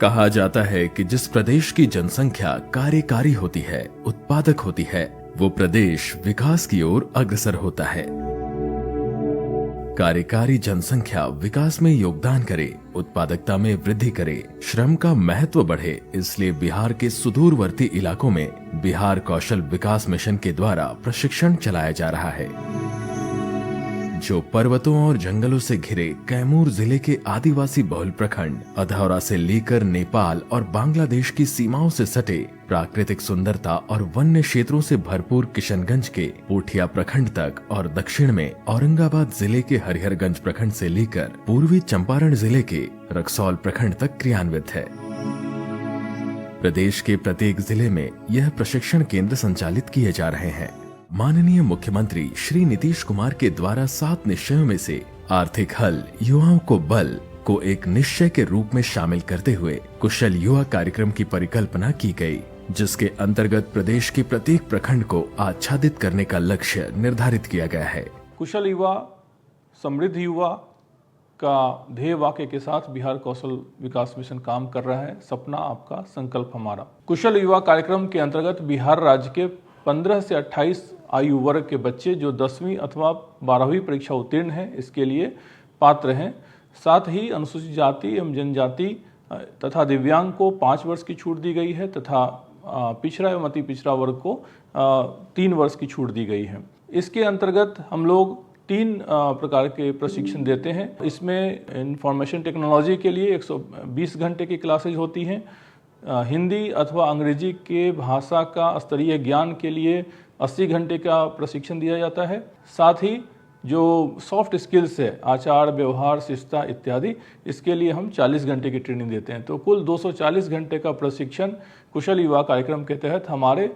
कहा जाता है कि जिस प्रदेश की जनसंख्या कार्यकारी होती है, उत्पादक होती है, वो प्रदेश विकास की ओर अग्रसर होता है। कार्यकारी जनसंख्या विकास में योगदान करे, उत्पादकता में वृद्धि करे, श्रम का महत्व बढ़े, इसलिए बिहार के सुदूरवर्ती इलाकों में बिहार कौशल विकास मिशन के द्वारा प्रशिक्षण चलाया जा रहा है, जो पर्वतों और जंगलों से घिरे कैमूर जिले के आदिवासी बहुल प्रखंड अधौरा से लेकर नेपाल और बांग्लादेश की सीमाओं से सटे प्राकृतिक सुंदरता और वन्य क्षेत्रों से भरपूर किशनगंज के पोठिया प्रखंड तक और दक्षिण में औरंगाबाद जिले के हरिहरगंज प्रखंड से लेकर पूर्वी चंपारण जिले के रक्सौल प्रखंड तक क्रियान्वित है। प्रदेश के प्रत्येक जिले में यह प्रशिक्षण केंद्र संचालित किए जा रहे हैं। माननीय मुख्यमंत्री श्री नीतीश कुमार के द्वारा 7 निश्चयों में से आर्थिक हल युवाओं को बल को एक निश्चय के रूप में शामिल करते हुए कुशल युवा कार्यक्रम की परिकल्पना की गई, जिसके अंतर्गत प्रदेश के प्रत्येक प्रखंड को आच्छादित करने का लक्ष्य निर्धारित किया गया है। कुशल युवा समृद्ध युवा का ध्येय वाक्य के साथ बिहार कौशल विकास मिशन काम कर रहा है। सपना आपका, संकल्प हमारा। कुशल युवा कार्यक्रम के अंतर्गत बिहार राज्य के 15 से 28 आयु वर्ग के बच्चे जो 10वीं अथवा 12वीं परीक्षा उत्तीर्ण हैं, इसके लिए पात्र हैं। साथ ही अनुसूचित जाति एवं जनजाति तथा दिव्यांग को 5 वर्ष की छूट दी गई है तथा पिछड़ा एवं अति पिछड़ा वर्ग को 3 वर्ष की छूट दी गई है। इसके अंतर्गत हम लोग 3 प्रकार के प्रशिक्षण देते हैं। इसमें इंफॉर्मेशन टेक्नोलॉजी के लिए 120 घंटे की क्लासेज होती हैं। हिंदी अथवा अंग्रेजी के भाषा का स्तरीय ज्ञान के लिए 80 घंटे का प्रशिक्षण दिया जाता है। साथ ही जो सॉफ्ट स्किल्स है, आचार व्यवहार शिष्टता इत्यादि, इसके लिए हम 40 घंटे की ट्रेनिंग देते हैं। तो कुल 240 घंटे का प्रशिक्षण कुशल युवा कार्यक्रम के तहत हमारे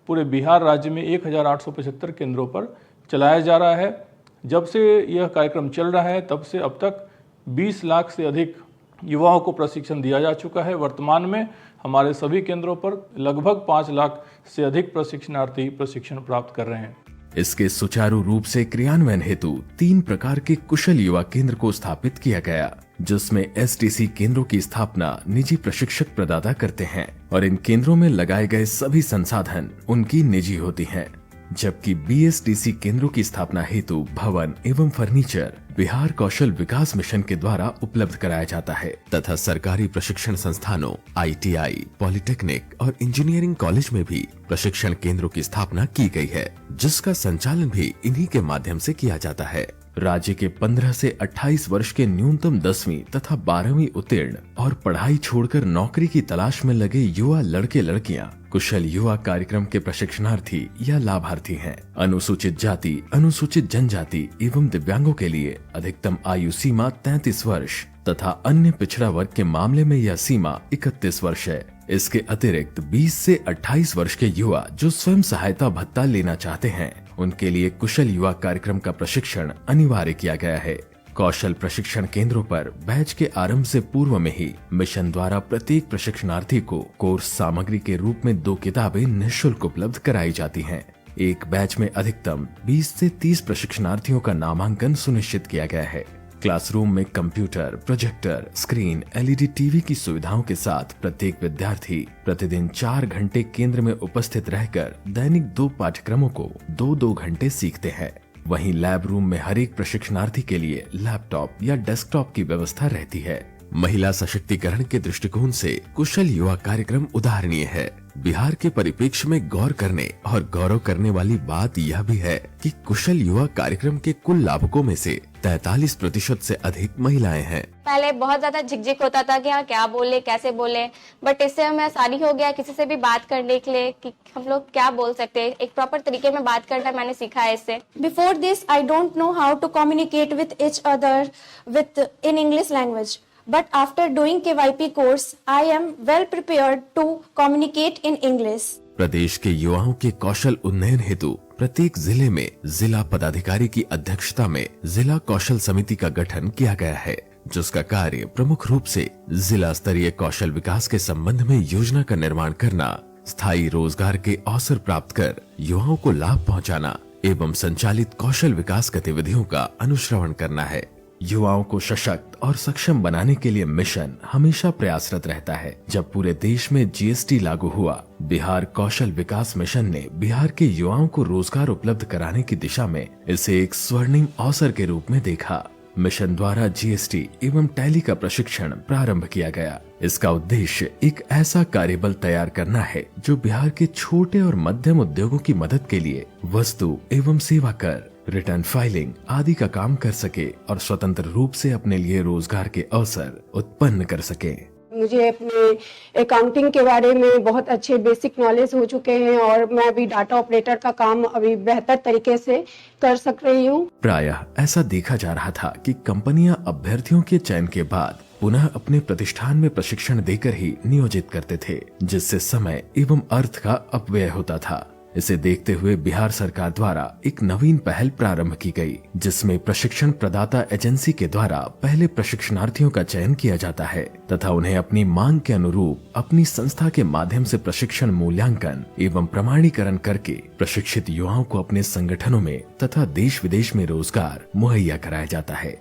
पूरे बिहार राज्य में 1875 केंद्रों पर चलाया जा रहा है। जब से यह कार्यक्रम चल रहा है तब से अब तक 20 लाख से अधिक युवाओं को प्रशिक्षण दिया जा चुका है। वर्तमान में हमारे सभी केंद्रों पर लगभग 5 लाख से अधिक प्रशिक्षणार्थी प्रशिक्षण प्राप्त कर रहे हैं। इसके सुचारू रूप से क्रियान्वयन हेतु 3 प्रकार के कुशल युवा केंद्र को स्थापित किया गया, जिसमें एसटीसी केंद्रों की स्थापना निजी प्रशिक्षक प्रदाता करते हैं और इन केंद्रों में लगाए गए सभी संसाधन उनकी निजी होती हैं, जबकि बीएसटीसी केंद्रों की स्थापना हेतु भवन एवं फर्नीचर बिहार कौशल विकास मिशन के द्वारा उपलब्ध कराया जाता है तथा सरकारी प्रशिक्षण संस्थानों आईटीआई, पॉलिटेक्निक और इंजीनियरिंग कॉलेज में भी प्रशिक्षण केंद्रों की स्थापना की गई है, जिसका संचालन भी इन्हीं के माध्यम से किया जाता है। राज्य के 15 से 28 वर्ष के न्यूनतम 10वीं तथा 12वीं उत्तीर्ण और पढ़ाई छोड़कर नौकरी की तलाश में लगे युवा लड़के लड़कियां कुशल युवा कार्यक्रम के प्रशिक्षणार्थी या लाभार्थी हैं। अनुसूचित जाति, अनुसूचित जनजाति एवं दिव्यांगों के लिए अधिकतम आयु सीमा 33 वर्ष तथा अन्य पिछड़ा वर्ग के मामले में यह सीमा 31 वर्ष है। इसके अतिरिक्त 20 से 28 वर्ष के युवा जो स्वयं सहायता भत्ता लेना चाहते हैं, उनके लिए कुशल युवा कार्यक्रम का प्रशिक्षण अनिवार्य किया गया है। कौशल प्रशिक्षण केंद्रों पर बैच के आरंभ से पूर्व में ही मिशन द्वारा प्रत्येक प्रशिक्षणार्थी को कोर्स सामग्री के रूप में 2 किताबें निःशुल्क उपलब्ध कराई जाती हैं। एक बैच में अधिकतम 20 से 30 प्रशिक्षणार्थियों का नामांकन सुनिश्चित किया गया है। क्लासरूम में computer, projector, screen, LED TV की सुविधाओं के साथ प्रत्येक विद्यार्थी प्रतिदिन 4 घंटे केंद्र में उपस्थित रहकर दैनिक 2 पाठ्यक्रमों को 2-2 घंटे सीखते हैं। वहीं लैब रूम में हर एक प्रशिक्षणार्थी के लिए लैपटॉप या डेस्कटॉप की व्यवस्था रहती है। महिला सशक्तिकरण के दृष्टिकोण से कुशल युवा कार्यक्रम उदाहरणीय है। बिहार के परिप्रेक्ष्य में गौर करने और गौरव करने वाली बात यह भी है कि कुशल युवा कार्यक्रम के कुल लाभुकों में से 43% से अधिक महिलाएं हैं। पहले बहुत ज्यादा झिकझिक होता था कि हाँ क्या बोले कैसे बोले, बट इससे हमें आसानी हो गया किसी से भी बात करने के लिए कि हम लोग क्या बोल सकते हैं, एक प्रॉपर तरीके में बात करना मैंने सीखा है इससे। Before this I don't know how to communicate with each other with in English language, but after doing KYP course I am well prepared to communicate in English। प्रदेश के युवाओं के कौशल उन्नयन हेतु प्रत्येक जिले में जिला पदाधिकारी की अध्यक्षता में जिला कौशल समिति का गठन किया गया है, जिसका कार्य प्रमुख रूप से जिला स्तरीय कौशल विकास के संबंध में योजना का निर्माण करना, स्थायी रोजगार के अवसर प्राप्त कर युवाओं को लाभ पहुंचाना एवं संचालित कौशल विकास गतिविधियों का अनुश्रवण करना है। युवाओं को सशक्त और सक्षम बनाने के लिए मिशन हमेशा प्रयासरत रहता है। जब पूरे देश में जीएसटी लागू हुआ, बिहार कौशल विकास मिशन ने बिहार के युवाओं को रोजगार उपलब्ध कराने की दिशा में इसे एक स्वर्णिम अवसर के रूप में देखा। मिशन द्वारा जीएसटी एवं टैली का प्रशिक्षण प्रारंभ किया गया। इसका उद्देश्य एक ऐसा कार्यबल तैयार करना है जो बिहार के छोटे और मध्यम उद्योगों की मदद के लिए वस्तु एवं सेवा कर, रिटर्न फाइलिंग आदि का काम कर सके और स्वतंत्र रूप से अपने लिए रोजगार के अवसर उत्पन्न कर सके। मुझे अपने अकाउंटिंग के बारे में बहुत अच्छे बेसिक नॉलेज हो चुके हैं और मैं अभी डाटा ऑपरेटर का काम अभी बेहतर तरीके से कर सक रही हूँ। प्रायः ऐसा देखा जा रहा था कि कंपनियां अभ्यर्थियों के चयन के बाद पुनः अपने प्रतिष्ठान में प्रशिक्षण देकर ही नियोजित करते थे, जिससे समय एवं अर्थ का अपव्यय होता था। इसे देखते हुए बिहार सरकार द्वारा एक नवीन पहल प्रारंभ की गई, जिसमें प्रशिक्षण प्रदाता एजेंसी के द्वारा पहले प्रशिक्षणार्थियों का चयन किया जाता है तथा उन्हें अपनी मांग के अनुरूप अपनी संस्था के माध्यम से प्रशिक्षण मूल्यांकन एवं प्रमाणीकरण करके प्रशिक्षित युवाओं को अपने संगठनों में तथा देश विदेश में रोजगार मुहैया कराया जाता है।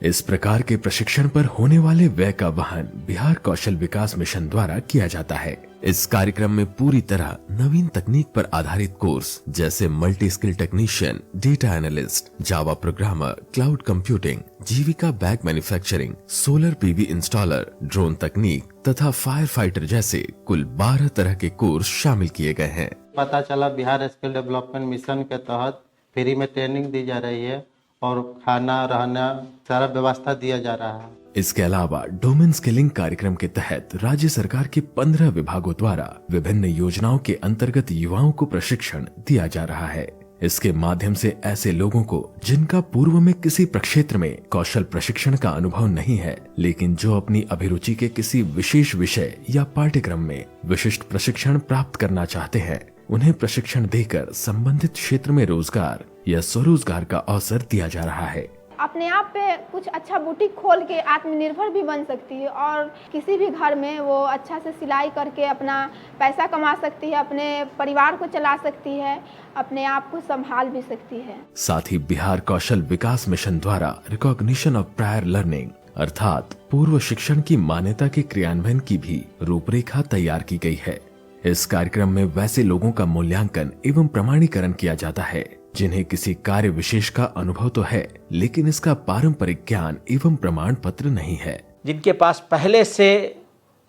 इस प्रकार के प्रशिक्षण पर होने वाले व्यय का वहन बिहार कौशल विकास मिशन द्वारा किया जाता है। इस कार्यक्रम में पूरी तरह नवीन तकनीक पर आधारित कोर्स जैसे multi skill technician, data analyst, Java programmer, cloud computing, Jeevika bag manufacturing, solar PV installer, drone तकनीक तथा फायर फाइटर जैसे कुल 12 तरह के कोर्स शामिल किए गए हैं। पता चला बिहार स्किल डेवलपमेंट मिशन के तहत फ्री में ट्रेनिंग दी जा रही है और खाना रहना सारा व्यवस्था दिया जा रहा है। इसके अलावा डोमेन स्किलिंग कार्यक्रम के तहत राज्य सरकार के 15 विभागों द्वारा विभिन्न योजनाओं के अंतर्गत युवाओं को प्रशिक्षण दिया जा रहा है। इसके माध्यम से ऐसे लोगों को जिनका पूर्व में किसी प्रक्षेत्र में कौशल प्रशिक्षण का अनुभव नहीं है, लेकिन जो अपनी अभिरुचि के किसी विशेष विषय या पाठ्यक्रम में विशिष्ट प्रशिक्षण प्राप्त करना चाहते हैं, उन्हें प्रशिक्षण देकर संबंधित क्षेत्र में रोजगार या स्वरोजगार का अवसर दिया जा रहा है। अपने आप पे कुछ अच्छा बुटीक खोल के आत्मनिर्भर भी बन सकती है और किसी भी घर में वो अच्छा से सिलाई करके अपना पैसा कमा सकती है, अपने परिवार को चला सकती है, अपने आप को संभाल भी सकती है। साथ ही बिहार कौशल विकास मिशन द्वारा रिकॉग्निशन ऑफ प्रायर लर्निंग अर्थात पूर्व शिक्षण की मान्यता के क्रियान्वयन की भी रूपरेखा तैयार की गई है। इस कार्यक्रम में वैसे लोगों का मूल्यांकन एवं प्रमाणीकरण किया जाता है जिन्हें किसी कार्य विशेष का अनुभव तो है, लेकिन इसका पारंपरिक ज्ञान एवं प्रमाण पत्र नहीं है। जिनके पास पहले से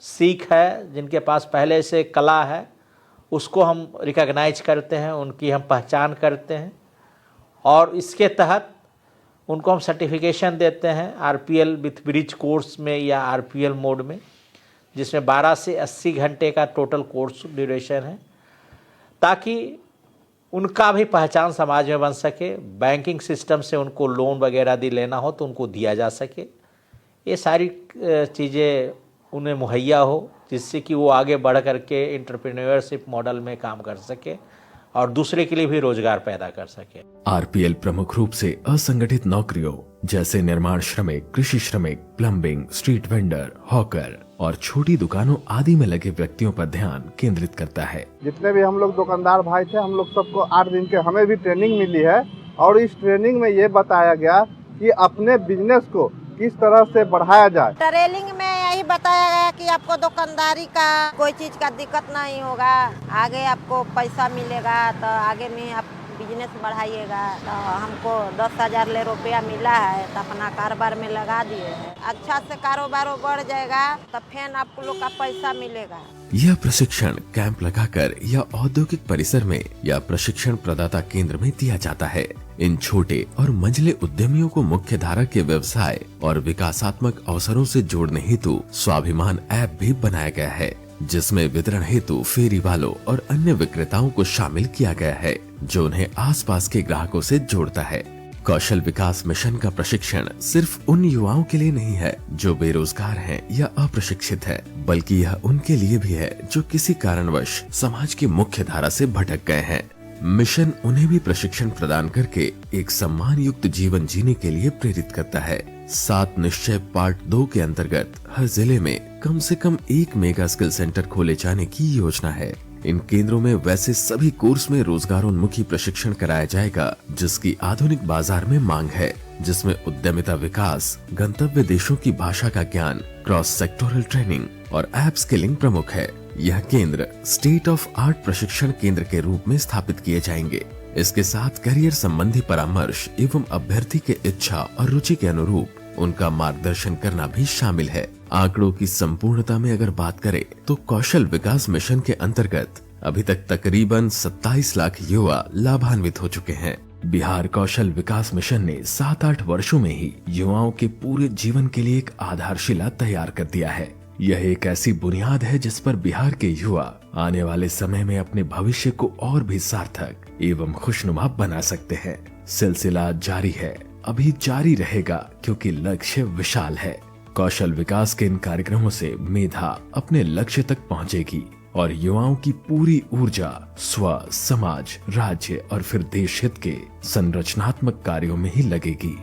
सीख है, जिनके पास पहले से कला है, उसको हम रिकॉग्नाइज करते हैं, उनकी हम पहचान करते हैं और इसके तहत उनको हम सर्टिफिकेशन देते हैं आरपीएल विथ ब्रिज कोर्स में या आरपीएल मोड में, जिसमें 12 से 80 घंटे का टोटल कोर्स ड्यूरेशन है, ताकि उनका भी पहचान समाज में बन सके। बैंकिंग सिस्टम से उनको लोन वगैरह लेना हो तो उनको दिया जा सके। ये सारी चीज़ें उन्हें मुहैया हो, जिससे कि वो आगे बढ़ करके एंटरप्रेन्योरशिप मॉडल में काम कर सके और दूसरे के लिए भी रोजगार पैदा कर सके। आरपीएल प्रमुख रूप से असंगठित नौकरियों जैसे निर्माण श्रमिक, कृषि श्रमिक, प्लम्बिंग, स्ट्रीट वेंडर, हॉकर और छोटी दुकानों आदि में लगे व्यक्तियों पर ध्यान केंद्रित करता है। जितने भी हम लोग दुकानदार भाई थे, हम लोग सबको 8 दिन के हमें भी ट्रेनिंग मिली है और इस ट्रेनिंग में ये बताया गया कि अपने बिजनेस को किस तरह से बढ़ाया जाए। ट्रेनिंग में यही बताया गया कि आपको दुकानदारी का कोई चीज का दिक्कत नहीं होगा, आगे आपको पैसा मिलेगा तो आगे में आप बिजनेस बढ़ाइएगा। तो हमको 10,000 रुपया मिला है तो अपना कारोबार में लगा दिए हैं। अच्छा से कारोबार बढ़ जाएगा तो फिर आपको लोग का पैसा मिलेगा। यह प्रशिक्षण कैंप लगाकर या औद्योगिक परिसर में या प्रशिक्षण प्रदाता केंद्र में दिया जाता है। इन छोटे और मंझले उद्यमियों को मुख्य धारा के व्यवसाय और विकासात्मक अवसरों से जोड़ने हेतु स्वाभिमान ऐप भी बनाया गया है, जिसमें वितरण हेतु फेरी वालों और अन्य विक्रेताओं को शामिल किया गया है, जो उन्हें आसपास के ग्राहकों से जोड़ता है। कौशल विकास मिशन का प्रशिक्षण सिर्फ उन युवाओं के लिए नहीं है जो बेरोजगार हैं या अप्रशिक्षित हैं, बल्कि यह उनके लिए भी है जो किसी कारणवश समाज की मुख्य धारा से भटक गए हैं। मिशन उन्हें भी प्रशिक्षण प्रदान करके एक सम्मान युक्त जीवन जीने के लिए प्रेरित करता है। 7 निश्चय पार्ट 2 के अंतर्गत हर जिले में कम से कम 1 मेगा स्किल सेंटर खोले जाने की योजना है। इन केंद्रों में वैसे सभी कोर्स में रोजगारोन्मुखी प्रशिक्षण कराया जाएगा जिसकी आधुनिक बाजार में मांग है। जिसमें उद्यमिता विकास, गंतव्य देशों की भाषा का ज्ञान, क्रॉस सेक्टोरल ट्रेनिंग और ऐप स्किलिंग प्रमुख है। यह केंद्र स्टेट ऑफ आर्ट प्रशिक्षण केंद्र के रूप में स्थापित किए जाएंगे। इसके साथ करियर संबंधी परामर्श एवं अभ्यर्थी के इच्छा और रुचि के अनुरूप उनका मार्गदर्शन करना भी शामिल है। आंकड़ों की संपूर्णता में अगर बात करें तो कौशल विकास मिशन के अंतर्गत अभी तक तकरीबन 27 लाख युवा लाभान्वित हो चुके हैं। बिहार कौशल विकास मिशन ने 7-8 वर्षों में ही युवाओं के पूरे जीवन के लिए एक आधारशिला तैयार कर दिया है। यह एक ऐसी बुनियाद है जिस पर बिहार के युवा आने वाले समय में अपने भविष्य को और भी सार्थक एवं खुशनुमा बना सकते हैं। सिलसिला जारी है, अभी जारी रहेगा, क्योंकि लक्ष्य विशाल है। कौशल विकास के इन कार्यक्रमों से मेधा अपने लक्ष्य तक पहुंचेगी और युवाओं की पूरी ऊर्जा स्व, समाज, राज्य और फिर देश हित के संरचनात्मक कार्यों में ही लगेगी।